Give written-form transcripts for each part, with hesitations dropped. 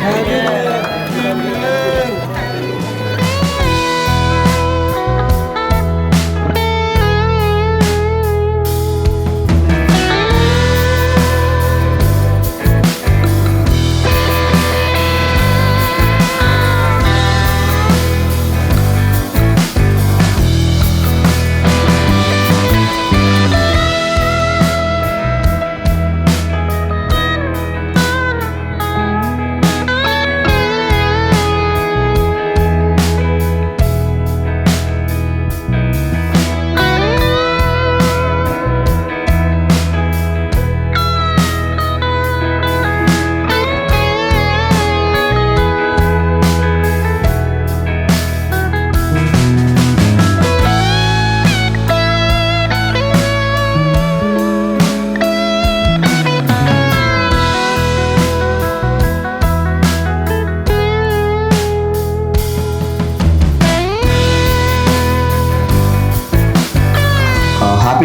Happy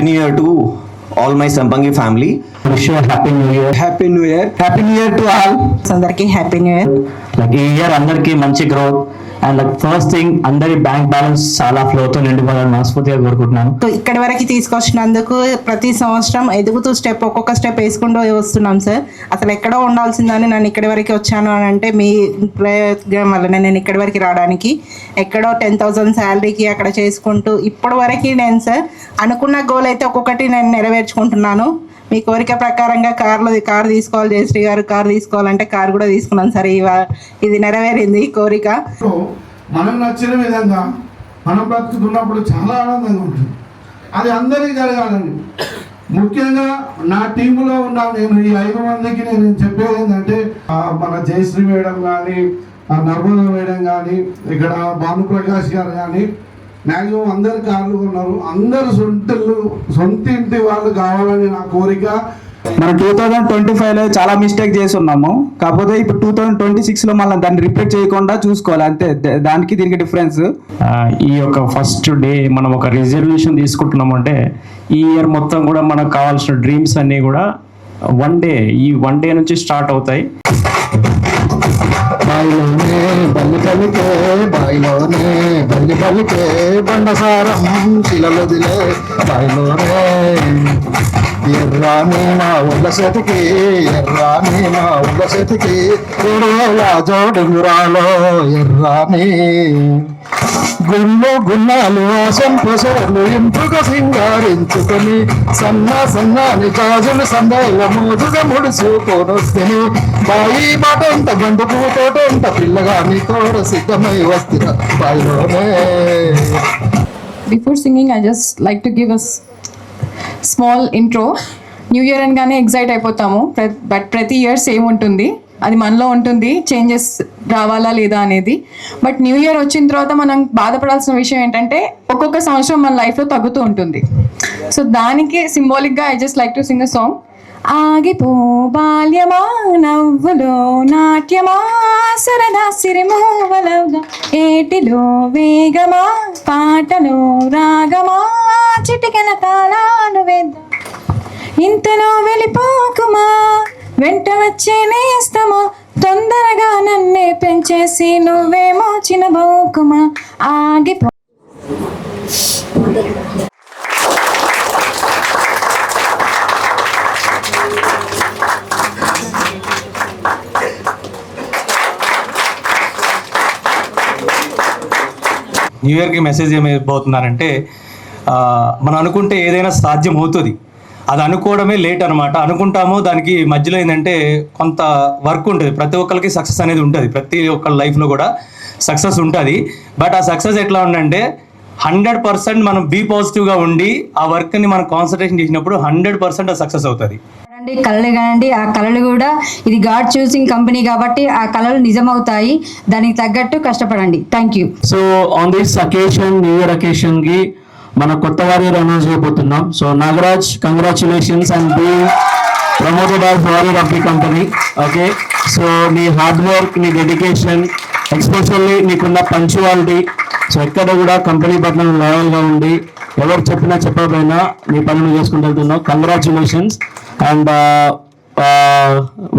New Year to all my Sampangi family. Wish you a happy new year. Happy new year. Happy new year to all. అందరికి happy new year. Like ఈ year అందరికి మంచి growth and like first thing అందరి bank balance చాలా ఫ్లోతో నిండిపోవాలని మనస్ఫూర్తిగా కోరుకుంటున్నాను. ఇక్కడి వరకు తీసుకొచ్చినందుకు ప్రతి సంవత్సరం ఎదుగుతూ ఒక్కొక్క స్టెప్ వేసుకుంటూ వస్తున్నాం సార్. అసలు ఎక్కడో ఉండాల్సిందని నన్ను ఇక్కడి వరకు వచ్చాను అని అంటే మీ ప్రయత్నం వల్ల నేను ఇక్కడి వరకు రావడానికి ఎక్కడో 10,000 శాలరీకి అక్కడ చేసుకుంటూ ఇప్పటి వరకు నేను సార్ అనుకున్న గోల్ అయితే ఒక్కొక్కటి నేను నెరవేర్చుకుంటున్నాను. మీ కోరిక ప్రకారంగా కారు తీసుకోవాలి, జయశ్రీ గారు కారు తీసుకోవాలంటే కారు కూడా తీసుకున్నాను సార్. ఇది నెరవేరింది కోరిక. మనం నచ్చిన విధంగా మనం బ్రతుకుతున్నప్పుడు చాలా ఆనందంగా ఉంటుంది. అది అందరికీ జరగాలండి. ముఖ్యంగా నా టీంలో ఉన్న నేను ఈ 5 మందికి నేను చెప్పేది ఏంటంటే మన జయశ్రీ మేడం కానీ, నర్మదా మేడం కానీ, ఇక్కడ భానుప్రకాష్ గారు కానీ, మ్యాక్సిమం అందరు కార్లు ఉన్నారు. అందరు సొంత ఇంటి వాళ్ళు కావాలని నా కోరిక. మనం 2025లో చాలా మిస్టేక్ చేసి ఉన్నాము. కాకపోతే ఇప్పుడు 2026లో మళ్ళీ దాన్ని రిపీట్ చేయకుండా చూసుకోవాలి, అంతే. దానికి దీనికి డిఫరెన్స్. ఈ యొక్క ఫస్ట్ డే మనం ఒక రిజల్యూషన్ తీసుకుంటున్నామంటే ఈ ఇయర్ మొత్తం కూడా మనకు కావాల్సిన డ్రీమ్స్ అన్నీ కూడా ఈ వన్ డే నుంచి స్టార్ట్ అవుతాయి. బాయిలోనే బల్లి పలికే, బాయిలోనే బల్లి పలికే, బండసారం శిలలొదిలే బాయిలోనే. ఎర్రాని మా ఉళ్ళ చేతికి, ఎర్రాని మా ఉళ్ళ చేతికి, 7,000 జోడుగురాలో ఎర్రాని. గున్నాలు ఆశంపసోలు ఇంపుగా సింగారించుకొని, సన్నాని గాజులు సందేల మోదుగా ముడుచుకొనొస్తేని, బాయి మాటంత బండు పూతోటంత పిల్లగా నీ తోడ సిద్ధమై వస్తున్న బాయిలోనే. Before singing, I just like to give a small intro. New year అనగానే ఎగ్జైట్ అయిపోతాము, బట్ ప్రతి ఇయర్ సేమ్ ఉంటుంది. అది మనలో ఉంటుంది, చేంజెస్ రావాలా లేదా అనేది. బట్ న్యూ ఇయర్ వచ్చిన తర్వాత మనం బాధపడాల్సిన విషయం ఏంటంటే ఒక్కొక్క సంవత్సరం మన లైఫ్లో తగ్గుతూ ఉంటుంది. సో దానికి సింబాలిక్గా I just like to sing a song. ఆగిపో బాల్యమా నవ్వులో నాట్యమా, సరదా సిరిమూవలగా ఏటిలో వేగమా, పాటలో రాగమా, చిటికెన తాళాలు వేద్దాం, ఇంతలో వెళ్ళిపోకుమా, వెంట వచ్చే నేస్తమా, తొందరగా నన్నే పెంచేసి నువ్వేమో చినబోకుమా, ఆగిపో. న్యూ ఇయర్కి మెసేజ్ ఏమైపోతున్నారంటే మనం అనుకుంటే ఏదైనా సాధ్యం అవుతుంది. అది అనుకోవడమే లేట్ అనమాట. అనుకుంటామో దానికి మధ్యలో ఏంటంటే కొంత వర్క్ ఉంటుంది. ప్రతి ఒక్కరికి సక్సెస్ అనేది ఉంటుంది, ప్రతి ఒక్కరి లైఫ్లో కూడా సక్సెస్ ఉంటుంది. బట్ ఆ సక్సెస్ ఎట్లా ఉందంటే 100% మనం బీ పాజిటివ్గా ఉండి ఆ వర్క్ని మనం కాన్సన్ట్రేషన్ చేసినప్పుడు 100% అది సక్సెస్ అవుతుంది. కళలు కానండి, ఆ కళలు కూడా ఇది గాడ్ చూసింగ్ కంపెనీ కాబట్టి ఆ కళలు నిజమవుతాయి. దానికి తగ్గట్టు కష్టపడండి. Thank you. So on this occasion, new year occasion కి మన కొత్త వారియర్ అనౌన్స్ చేయబోతున్నాం. So Nagaraj, congratulations and being promoted as warrior of the company. Okay, so నీ హార్డ్ వర్క్, నీ డెడికేషన్, ఎస్పెషల్లీ నీకున్న పంచువాలిటీ, సో ఎక్కడ కూడా కంపెనీ పట్ల లాయల్గా ఉండి ఎవరు చెప్పినా చెప్పకపోయినా నీ పనులు చేసుకుంటూ వెళ్తున్నావు. Congratulations and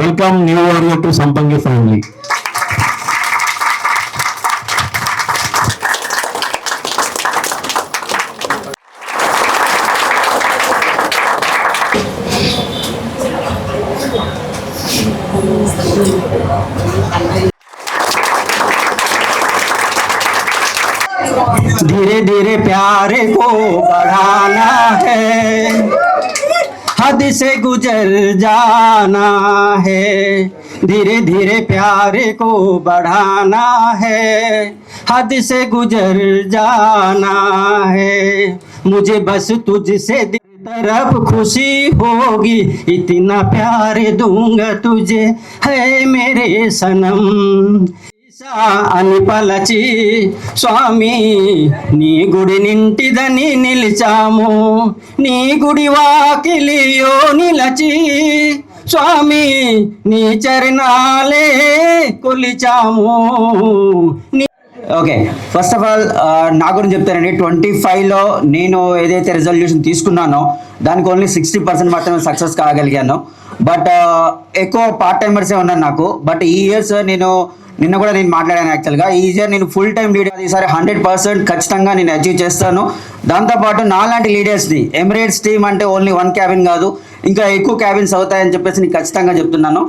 welcome new warrior to Sampangi family. धीरे धीरे प्यारे को बढ़ाना है, हद से गुजर जाना है, धीरे धीरे प्यारे को बढ़ाना है, हद से गुजर जाना है, मुझे बस तुझसे तरफ खुशी होगी, इतना प्यार दूंगा तुझे है मेरे सनम. అని పలచి స్వామి నీ గుడి నింటిదని నిలిచాము, నీ గుడి వాకిలియో నిలచి స్వామి నీ చరణాలే కొలిచాము. ఓకే, ఫస్ట్ ఆఫ్ ఆల్ నా గురించి చెప్తానండి. 25లో నేను ఏదైతే రెజల్యూషన్ తీసుకున్నానో దానికి ఓన్లీ 60% మాత్రమే సక్సెస్ కాగలిగాను. బట్ ఎక్కువ పార్ట్ టైమర్సే ఉన్నారు నాకు. బట్ ఈ ఇయర్స్ నిన్న కూడా నేను మాట్లాడాను. యాక్చువల్గా ఈ ఇయర్ నేను ఫుల్ టైం లీడర్ ఈసారి 100% ఖచ్చితంగా నేను అచీవ్ చేస్తాను. దాంతోపాటు నాలాంటి లీడర్స్ని ఎమిరేట్స్ టీమ్ అంటే ఓన్లీ 1 క్యాబిన్ కాదు, ఇంకా ఎక్కువ క్యాబిన్స్ అవుతాయని చెప్పేసి నేను ఖచ్చితంగా చెప్తున్నాను.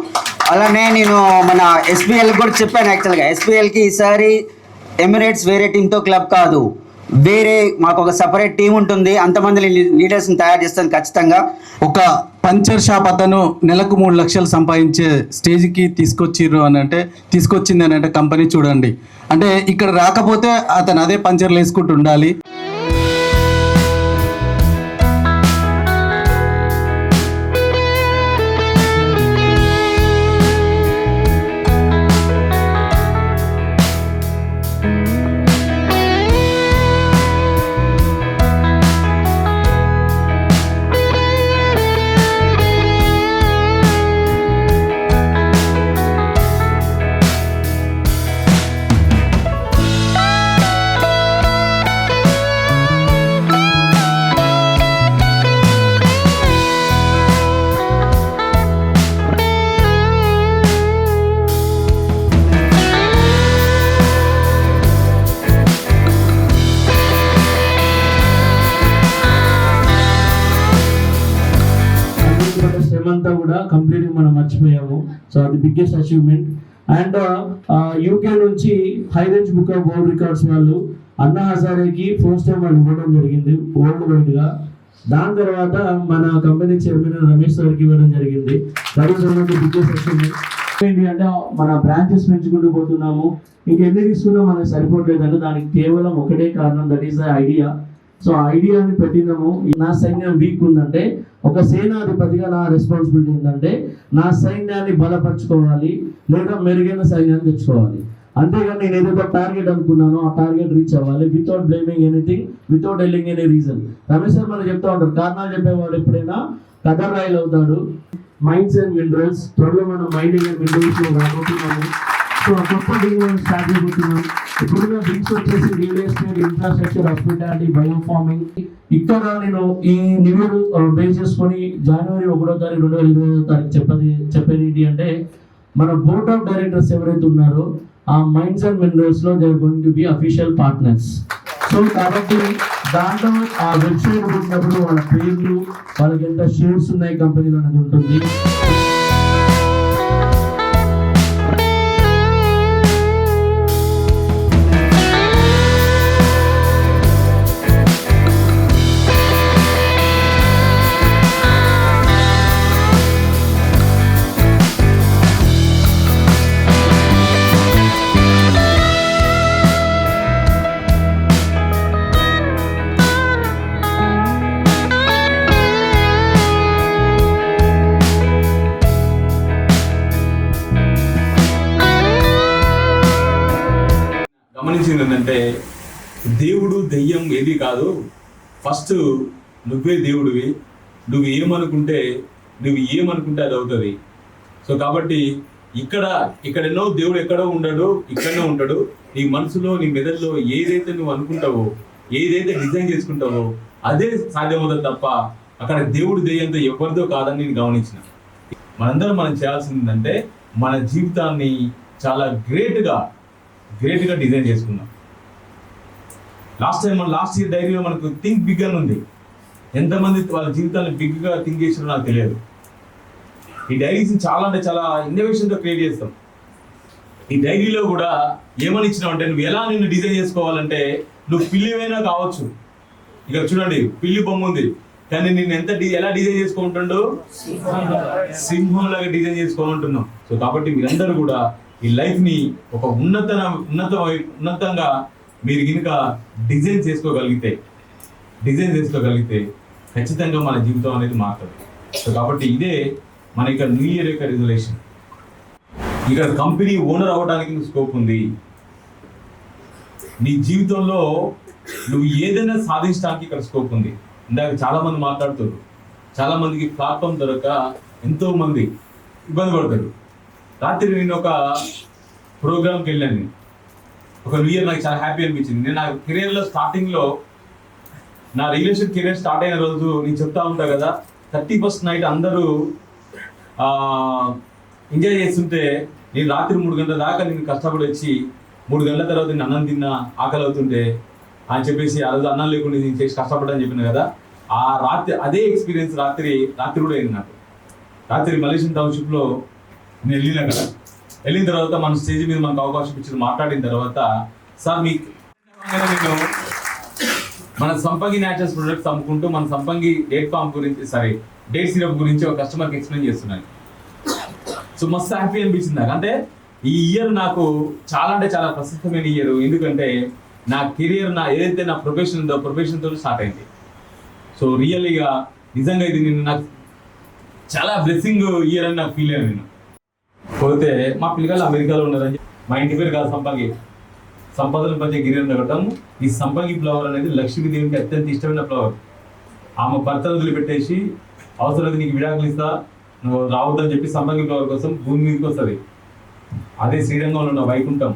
అలానే నేను మన ఎస్పీఎల్కి కూడా చెప్పాను. యాక్చువల్గా ఎస్పీఎల్కి ఈసారి ఎమిరేట్స్ వేరే టీంతో క్లబ్ కాదు, వేరే మాకు ఒక సపరేట్ టీం ఉంటుంది, అంతమంది లీడర్స్ని తయారు చేస్తాను ఖచ్చితంగా. ఒక పంచర్ షాప్ అతను నెలకు 3 లక్షలు సంపాదించే స్టేజ్కి తీసుకొచ్చింది అని అంటే కంపెనీ చూడండి. అంటే ఇక్కడ రాకపోతే అతను అదే పంచర్లు వేసుకుంటూ ఉండాలి. శ్రమంతా కూడా కంప్లీట్గా మనం మర్చిపోయాము. సో అది బిగ్గెస్ట్ అచీవ్మెంట్. అండ్ యూకే నుంచి high range book of world records వాళ్ళు అన్నా హజారేకి ఫస్ట్ టైం వాళ్ళు ఇవ్వడం జరిగింది వరల్డ్ వైడ్గా. దాని తర్వాత మన కంపెనీ చైర్మన్ రమేష్ సార్కి ఇవ్వడం జరిగింది. That is one of the biggest achievement. ఏంటి అంటే మన బ్రాంచెస్ పెంచుకుంటూ పోతున్నాము, ఇంకెన్ని తీసుకున్నా మనకు సరిపోవట్లేదంటే దానికి కేవలం ఒకటే కారణం, that is the idea. So ఐడియాని పెట్టినాము. నా సైన్యం వీక్ ఉందంటే ఒక సేనాధిపతిగా నా రెస్పాన్సిబిలిటీ ఏంటంటే నా సైన్యాన్ని బలపరచుకోవాలి, లేదా మెరుగైన సైన్యాన్ని తెచ్చుకోవాలి. అంతేగాని నేను ఏదైతే టార్గెట్ అనుకున్నానో ఆ టార్గెట్ రీచ్ అవ్వాలి without blaming anything, without telling any reason. Ramesh sir మనం చెప్తా ఉంటారు, కారణాలు చెప్పేవాడు ఎప్పుడైనా కదర్ రాయిలు అవుతాడు. మైండ్స్ అండ్ మినరల్స్, త్వరలో మనం మైండ్ అండ్ మినరల్స్ లో రాబోతున్నాము. సో కొత్త థింగ్ మనం స్టార్ట్ చేయబోతున్నాం. ఇప్పుడున్న థింగ్స్ వచ్చేసి real estate, infrastructure, hospitality, bio farming. ఇక్కడ నేను ఈ న్యూ ఇయర్ బేస్ చేసుకొని జనవరి 1వ తారీఖు 2020వ తారీఖు చెప్పేది ఏంటి అంటే మన బోర్డ్ ఆఫ్ డైరెక్టర్స్ ఎవరైతే ఉన్నారో ఆ మైండ్స్ అండ్ మినరల్స్ లో they are going to be official partners. So కాబట్టి దాంట్లో ఆ వెబ్సైట్ పెట్టినప్పుడు వాళ్ళ పేర్లు, వాళ్ళకి ఎంత షేర్స్ ఉన్నాయి కంపెనీలో అనేది ఉంటుంది. గమనించింది ఏంటంటే దేవుడు దెయ్యం ఏది కాదు, ఫస్ట్ నువ్వే దేవుడివి. నువ్వు ఏమనుకుంటే అది అవుతుంది. సో కాబట్టి ఇక్కడెన్నో దేవుడు ఎక్కడో ఉండడు, ఇక్కడనే ఉంటాడు. నీ మనసులో, నీ మెదడులో ఏదైతే నువ్వు అనుకుంటావో, ఏదైతే డిజైన్ చేసుకుంటావో అదే సాధ్యమవుతుంది తప్ప అక్కడ దేవుడు దెయ్యంతో ఎవరిదో కాదని నేను గమనించిన. మనం చేయాల్సింది ఏంటంటే మన జీవితాన్ని చాలా గ్రేట్గా డిజైన్ చేసుకున్నాం. లాస్ట్ ఇయర్ డైరీలో మనకు థింక్ బిగ్ అని ఉంది. ఎంతమంది వాళ్ళ జీవితాన్ని బిగ్గా థింక్ చేసారో నాకు తెలియదు. ఈ డైరీస్ని చాలా ఇన్నోవేషన్తో క్రియేట్ చేస్తాం. ఈ డైరీలో కూడా ఏమని ఇచ్చినావు అంటే నువ్వు ఎలా నిన్ను డిజైన్ చేసుకోవాలంటే నువ్వు పిల్లివైనా కావచ్చు. ఇక చూడండి పిల్లి బొమ్మ ఉంది, కానీ నేను ఎలా డిజైన్ చేసుకుంటుండో సింహంలాగా డిజైన్ చేసుకోవాలంటున్నాం. సో కాబట్టి మీరందరూ కూడా ఈ లైఫ్ ని ఒక ఉన్నతంగా మీరు కనుక డిజైన్ చేసుకోగలిగితే ఖచ్చితంగా మన జీవితం అనేది మారుతుంది. సో కాబట్టి ఇదే మన ఇక్కడ న్యూ ఇయర్ యొక్క రిజల్యూషన్. ఇక్కడ కంపెనీ ఓనర్ అవ్వడానికి స్కోప్ ఉంది. నీ జీవితంలో నువ్వు ఏదైనా సాధించడానికి ఇక్కడ స్కోప్ ఉంది. ఇందాక చాలా మంది మాట్లాడుతారు, చాలా మందికి ప్లాట్ఫామ్ దొరక ఎంతో మంది ఇబ్బంది పడతారు. రాత్రి నేను ఒక ప్రోగ్రామ్కి వెళ్ళాను. ఒక న్యూ ఇయర్ నాకు చాలా హ్యాపీ అనిపించింది. నేను నా కెరీర్లో స్టార్టింగ్లో నా రియల్ కెరీర్ స్టార్ట్ అయిన రోజు నేను చెప్తా ఉంటా కదా, 31st నైట్ అందరూ ఎంజాయ్ చేస్తుంటే నేను రాత్రి 3 గంటల దాకా నేను కష్టపడి వచ్చి 3 గంటల తర్వాత నేను అన్నం తిన్నా, ఆకలి అవుతుంటే అని చెప్పేసి ఆ రోజు అన్నం లేకుండా నేను చేసి కష్టపడ్డాని చెప్పిన కదా, ఆ రాత్రి అదే ఎక్స్పీరియన్స్ రాత్రి కూడా అయింది నాకు. రాత్రి మలేషియన్ టౌన్షిప్లో నేను వెళ్ళినా కదా, వెళ్ళిన తర్వాత మన స్టేజ్ మీద మనకు అవకాశం ఇచ్చి మాట్లాడిన తర్వాత, సార్ మీకు నేను మన సంపంగి న్యాచురల్స్ ప్రొడక్ట్స్ అమ్ముకుంటూ మన సంపంగి డేట్ సిరప్ గురించి ఒక కస్టమర్కి ఎక్స్ప్లెయిన్ చేస్తున్నాను. సో మస్తు హ్యాపీ అనిపించింది నాకు. అంటే ఈ ఇయర్ నాకు చాలా అంటే చాలా ప్రసిద్ధమైన ఇయర్. ఎందుకంటే నా కెరియర్ ఏదైతే నా ప్రొఫెషన్ ఉందో ప్రొఫెషన్తో స్టార్ట్ అయింది. సో రియల్గా నిజంగా ఇది నేను నాకు చాలా బ్లెస్సింగ్ ఇయర్ అని నాకు ఫీల్ అయ్యాను. నేను పోతే మా పిల్లలు అమెరికాలో ఉన్నారని మా ఇంటి పేరు కాదు సంపంగి, సంపదల మధ్య గిరిజన నగటం. ఈ సంపంగి ఫ్లవర్ అనేది లక్ష్మీదేవికి అత్యంత ఇష్టమైన ఫ్లవర్. ఆమె భర్తను వదిలిపెట్టేసి అవసరం నీకు విడాకులు ఇస్తా నువ్వు రావద్దని చెప్పి సంపంగి ఫ్లవర్ కోసం భూమి మీదకి వస్తుంది. అదే శ్రీరంగంలో ఉన్న వైకుంఠం.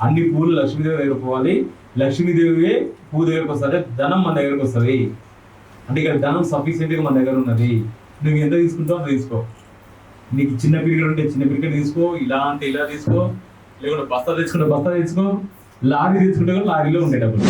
అన్ని పూలు లక్ష్మీదేవి దగ్గర పోవాలి, లక్ష్మీదేవి పువ్వు దగ్గరకు వస్తుంది, ధనం మన దగ్గరకు వస్తుంది. అంటే ఇక్కడ ధనం సఫిషియెంట్గా మన దగ్గర ఉన్నది. నువ్వు ఎంత తీసుకుంటావు అంత తీసుకో. నీకు చిన్న పిరికెడ్ ఉంటే చిన్న పిరికెడ్ తీసుకో, ఇలా అంటే ఇలా తీసుకో, లేకుంటే బస్తా తెచ్చుకుంటే బస్తా తెచ్చుకో, లారీ తెచ్చుకుంటే కూడా లారీలో ఉండేటప్పుడు